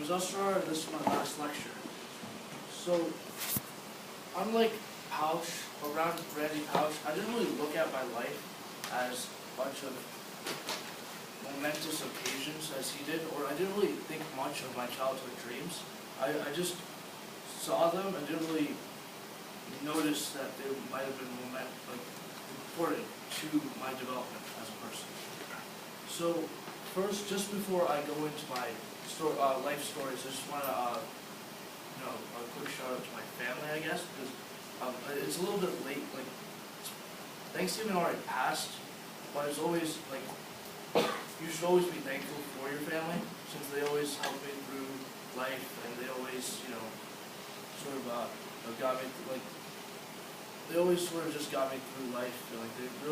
is Asraar, and this is my last lecture. So, unlike Pouch, around Randy Pouch, I didn't really look at my life as a bunch of momentous occasions as he did, or I didn't really think much of my childhood dreams. I just saw them and didn't really notice that they might have been important to my development as a person. So, first, just before I go into my life stories, I just want to, a quick shout out to my family, I guess, because it's a little bit late. Like, Thanksgiving already passed, but it's always you should always be thankful for your family, since they always help me through life, and they always, sort of got me they always sort of just got me through life.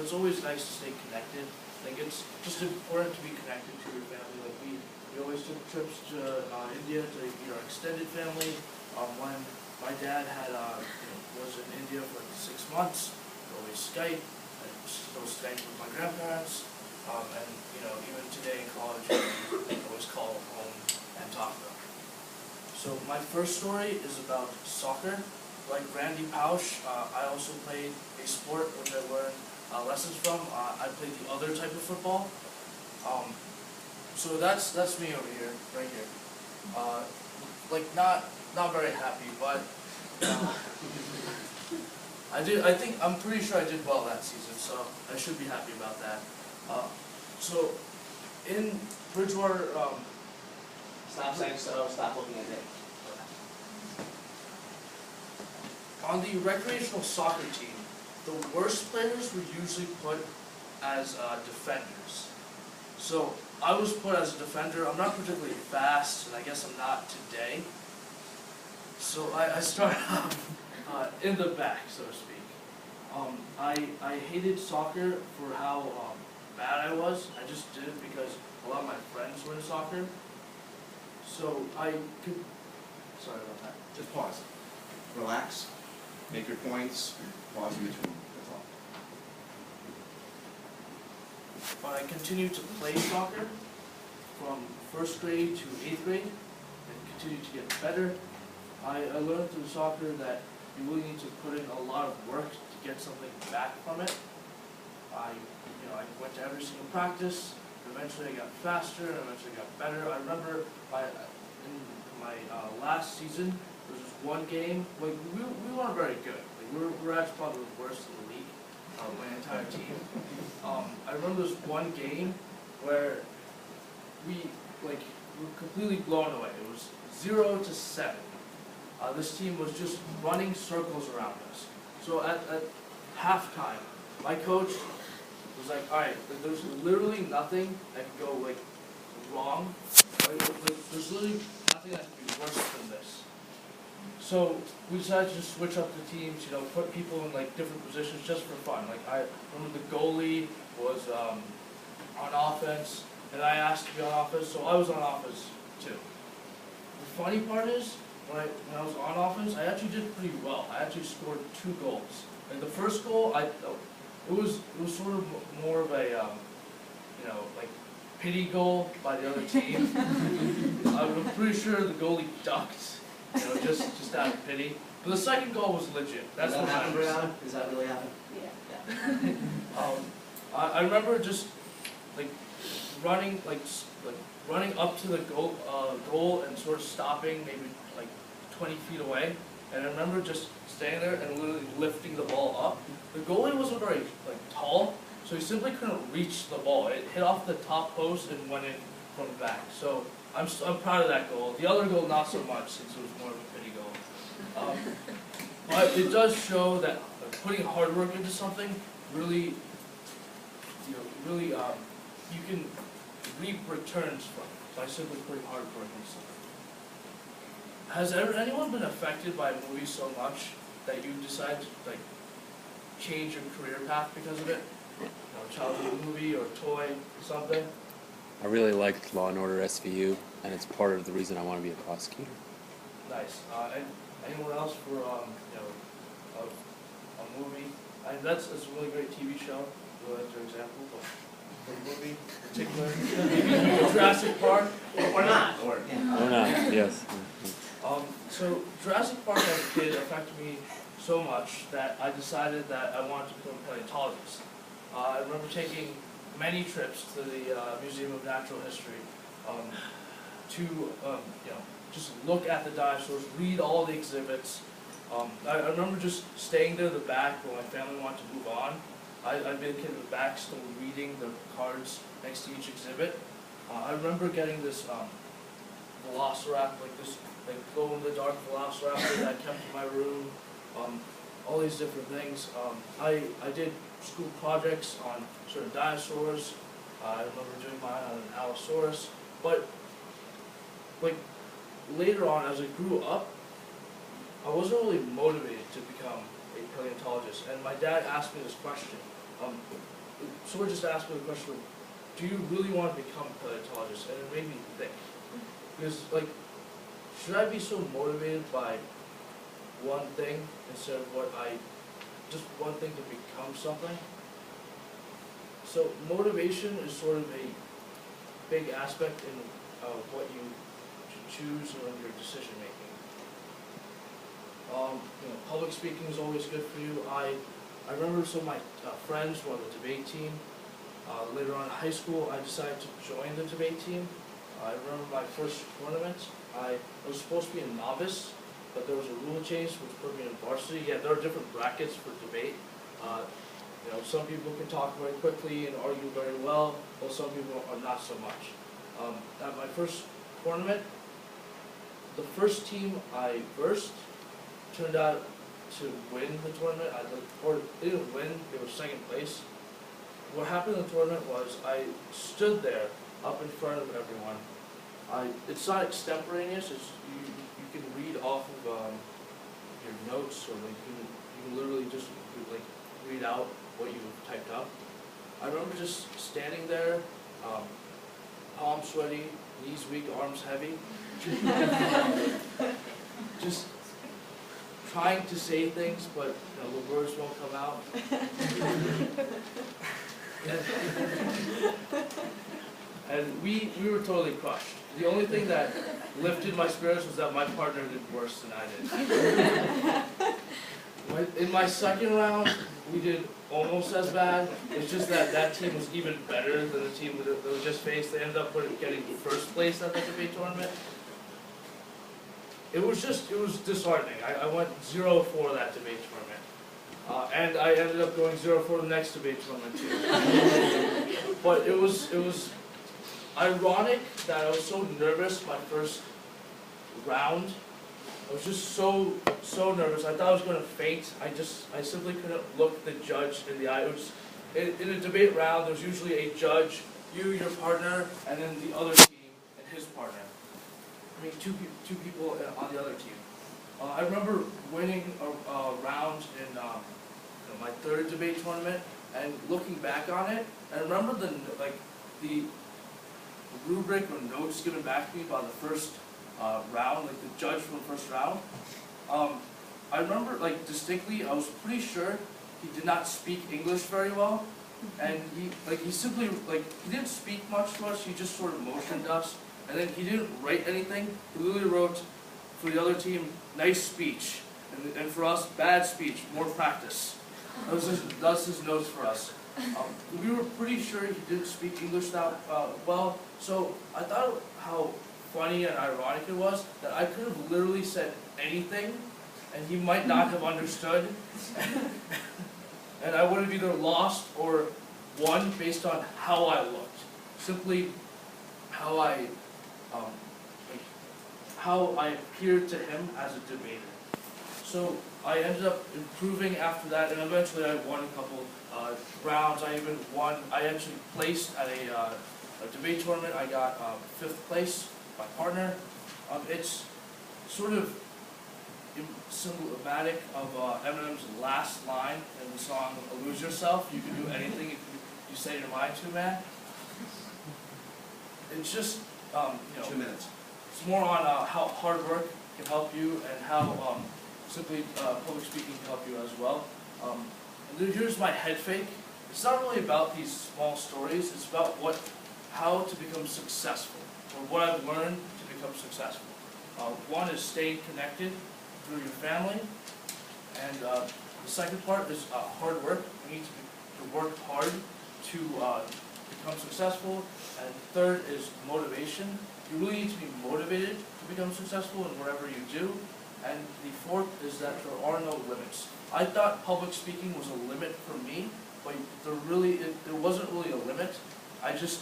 It's always nice to stay connected. It's just important to be connected to your family. We always took trips to India to meet our extended family. When my dad was in India for 6 months, we always Skype. I still Skype with my grandparents. And even today in college, we always call home and talk to them. So my first story is about soccer. Like Randy Pouch, I also played a sport which I learned lessons from. I played the other type of football. So that's me over here, right here. Not very happy, but I'm pretty sure I did well that season, so I should be happy about that. So in Bridgewater, Stop saying so, stop looking at it. On the recreational soccer team, the worst players were usually put as defenders. So I was put as a defender. I'm not particularly fast, and I guess I'm not today. So I started off in the back, so to speak. I hated soccer for how bad I was. I just did it because a lot of my friends were in soccer. So sorry about that. Just pause. Relax. Make your points. Pause in between. That's all. But I continued to play soccer from 1st grade to 8th grade and continued to get better. I learned through soccer that you really need to put in a lot of work to get something back from it. I went to every single practice. Eventually I got faster, and eventually I got better. I remember in my last season, there was this one game. We weren't very good. We're actually probably the worst in the league, my entire team. I remember this one game where we were completely blown away. It was 0-7. This team was just running circles around us. So at halftime, my coach was like, all right, there's literally nothing that can go wrong. There's literally nothing that can be worse than this. So we decided to just switch up the teams, put people in different positions just for fun. I remember the goalie was on offense, and I asked to be on offense, so I was on offense too. The funny part is, when I was on offense, I actually did pretty well. I actually scored 2 goals. And the first goal, it was sort of more of a pity goal by the other team. I'm pretty sure the goalie ducked, just out of pity. But the second goal was legit. That's what happened. Does that really happen? Yeah. I remember just running running up to the goal and sort of stopping maybe 20 feet away. And I remember just standing there and literally lifting the ball up. The goalie wasn't very tall, so he simply couldn't reach the ball. It hit off the top post and went in from the back. So I'm proud of that goal. The other goal, not so much, since it was more of a pity goal. But it does show that putting hard work into something really, you can reap returns from it by simply putting hard work into something. Has anyone been affected by a movie so much that you decide to change your career path because of it? Childhood movie or toy, something? I really liked Law and Order SVU, and it's part of the reason I want to be a prosecutor. Nice. And anyone else for a movie? That's a really great TV show. That's your example. But the movie in particular, maybe Jurassic Park. Or not, or, Or not, yes. So Jurassic Park as a kid affected me so much that I decided that I wanted to become a paleontologist. I remember taking many trips to the Museum of Natural History to just look at the dinosaurs, read all the exhibits. I remember just staying there in the back when my family wanted to move on. I'd be a kid in the back still reading the cards next to each exhibit. I remember getting this velociraptor, like this glow-in-the-dark velociraptor that I kept in my room. All these different things. I did school projects on certain dinosaurs. I remember doing mine on an Allosaurus. But like later on, as I grew up, I wasn't really motivated to become a paleontologist. And my dad asked me this question. Someone just asked me the question, do you really want to become a paleontologist? And it made me think. Because like, should I be so motivated by one thing instead of just one thing to become something? So motivation is sort of a big aspect in what you choose in your decision making. Public speaking is always good for you. I remember some of my friends were on the debate team. Later on in high school, I decided to join the debate team. I remember my first tournament. I was supposed to be a novice, but there was a rule change which put me in varsity. Yeah, there are different brackets for debate. Some people can talk very quickly and argue very well, while some people are not so much. At my first tournament, the first team I versed turned out to win the tournament. Or they didn't win, they were second place. What happened in the tournament was I stood there up in front of everyone. It's not extemporaneous, it's you can read off of your notes, or like you can literally just like read out what you typed up. I remember just standing there, palms sweaty, knees weak, arms heavy, just trying to say things, but the words won't come out. And we were totally crushed. The only thing that lifted my spirits was that my partner did worse than I did. In my second round, we did almost as bad. It's just that team was even better than the team that we just faced. They ended up getting first place at the debate tournament. It was disheartening. I went 0-4 that debate tournament. And I ended up going 0-4 the next debate tournament too. But it was ironic that I was so nervous my first round. I was just so nervous. I thought I was going to faint. I simply couldn't look the judge in the eye. It was, in a debate round, there's usually a judge, you, your partner, and then the other team and his partner. I mean, two people on the other team. I remember winning a round in my third debate tournament, and looking back on it, I remember the rubric or notes given back to me by the first round, like the judge from the first round. I remember distinctly. I was pretty sure he did not speak English very well, and he simply he didn't speak much to us. He just sort of motioned us, and then he didn't write anything. He literally wrote for the other team, "Nice speech," and for us, "Bad speech, more practice." That's his notes for us. We were pretty sure he didn't speak English that well, so I thought how funny and ironic it was that I could have literally said anything, and he might not have understood, and I would have either lost or won based on how I looked, simply how I appeared to him as a debater. So I ended up improving after that, and eventually I won a couple rounds. I actually placed at a debate tournament. I got 5th place, my partner. It's sort of symptomatic of Eminem's last line in the song "Lose Yourself." You can do anything if you say your mind to, man. It's just 2 minutes. It's more on how hard work can help you, and how simply public speaking can help you as well. And here's my head fake. it's not really about these small stories, it's about how to become successful, or what I've learned to become successful. One is staying connected through your family, and the second part is hard work. You need to work hard to become successful, and third is motivation. You really need to be motivated to become successful in whatever you do, and the fourth is that there are no limits. I thought public speaking was a limit for me, but there wasn't really a limit. I just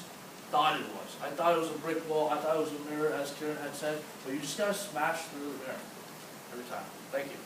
thought it was. I thought it was a brick wall, I thought it was a mirror, as Karen had said, but you just gotta smash through the mirror every time. Thank you.